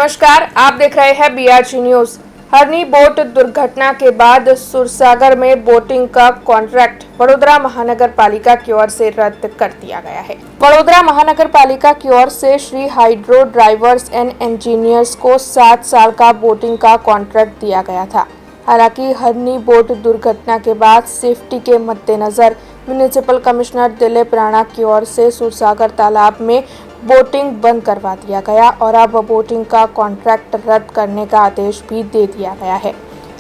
नमस्कार, आप देख रहे हैं बीआरजी न्यूज। हरनी बोट दुर्घटना के बाद सुरसागर में बोटिंग का कॉन्ट्रैक्ट वडोदरा महानगर पालिका की ओर से रद्द कर दिया गया है। वडोदरा महानगर पालिका की ओर से Shri hydro drivers and engineers को 7 साल का बोटिंग का कॉन्ट्रैक्ट दिया गया था। हालांकि हरनी बोट दुर्घटना के बाद सेफ्टी के मद्देनजर म्युनिसिपल कमिश्नर दिलीप राणा की ओर से सुरसागर तालाब में बोटिंग बंद करवा दिया गया और अब बोटिंग का कॉन्ट्रैक्ट रद्द करने का आदेश भी दे दिया गया है।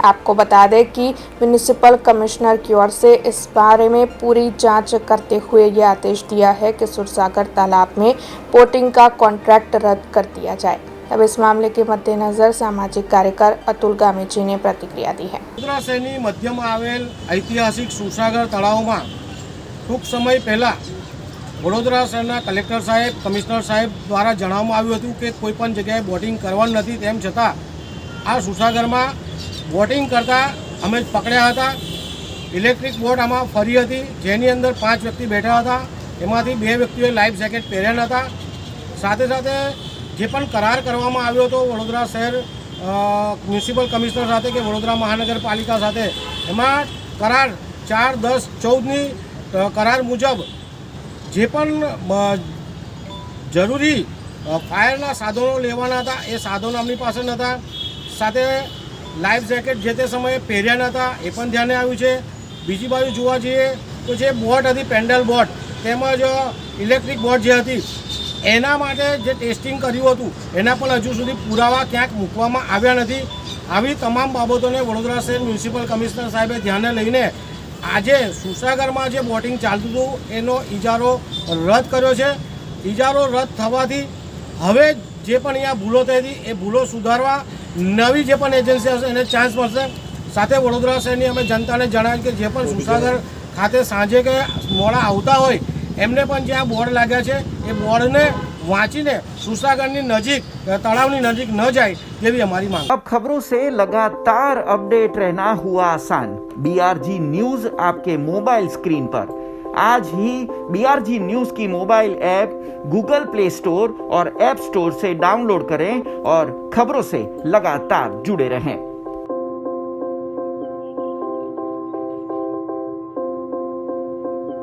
आपको बता दें कि म्युनिसिपल कमिश्नर की ओर से इस बारे में पूरी जांच करते हुए यह आदेश दिया है कि सुरसागर तालाब में बोटिंग का कॉन्ट्रैक्ट रद्द कर दिया जाए। अब इस मामले के मद्देनजर सामाजिक कार्यकर अतुल गामी जी ने प्रतिक्रिया दी है। वडोदरा शહેરની મધ્યમાં આવેલ ઐતિહાસિક સુરસાગર તળાવમાં ટૂંક સમય પહેલાં વડોદરા શહેરના કલેક્ટર સાહેબ, કમિશનર સાહેબ દ્વારા જણાવવામાં આવ્યું હતું કે કોઈપણ જગ્યાએ બોટિંગ કરવાનું નથી। તેમ છતાં આ સુરસાગરમાં બોટિંગ કરતા અમે પકડ્યા હતા। ઇલેક્ટ્રિક બોટ આમાં ફરી હતી, જેની અંદર 5 વ્યક્તિ બેઠા હતા। એમાંથી 2 વ્યક્તિઓએ લાઈફ જેકેટ પહેર્યા નહોતા। સાથે સાથે જે પણ કરાર કરવામાં આવ્યો હતો વડોદરા શહેર મ્યુનિસિપલ કમિશનર સાથે કે વડોદરા મહાનગરપાલિકા સાથે, એમાં કરાર 4/10/14ની કરાર મુજબ જે પણ જરૂરી ફાયરના સાધનો લેવાના હતા એ સાધનો અમની પાસે નહોતા। સાથે લાઈફ જેકેટ જે તે સમયે પહેર્યા નહોતા, એ પણ ધ્યાને આવ્યું છે। બીજી બાજુ જોવા જઈએ તો જે બોટ હતી પેન્ડલ બોટ તેમજ ઇલેક્ટ્રિક બોટ જે હતી એના માટે જે ટેસ્ટિંગ કર્યું હતું એના પણ હજુ સુધી પુરાવા ક્યાંક મૂકવામાં આવ્યા નથી। આવી તમામ બાબતોને વડોદરા શહેર મ્યુનિસિપલ કમિશનર સાહેબે ધ્યાને લઈને આજે સુરસાગરમાં જે બોટિંગ ચાલતું હતું એનો ઇજારો રદ કર્યો છે। ઇજારો રદ થવાથી હવે જે પણ અહીંયા ભૂલો થઈ હતી એ ભૂલો સુધારવા નવી જે પણ એજન્સી હશે એને ચાન્સ મળશે। સાથે વડોદરા શહેરની અમે જનતાને જણાવ્યું કે જે પણ સુરસાગર ખાતે સાંજે કે મોડા આવતા હોય એમને પણ જ્યાં બોર્ડ લાગ્યા છે એ બોર્ડને વાંચીને सुरसागरनी नजीक तलावनी नजीक न जाए ये भी हमारी मांग। अब खबरों से लगातार अपडेट रहना हुआ आसान। बीआरजी न्यूज आपके मोबाइल स्क्रीन पर आज ही बीआरजी न्यूज की mobile app Google play store और ऐप स्टोर से डाउनलोड करें और खबरों से लगातार जुड़े रहें।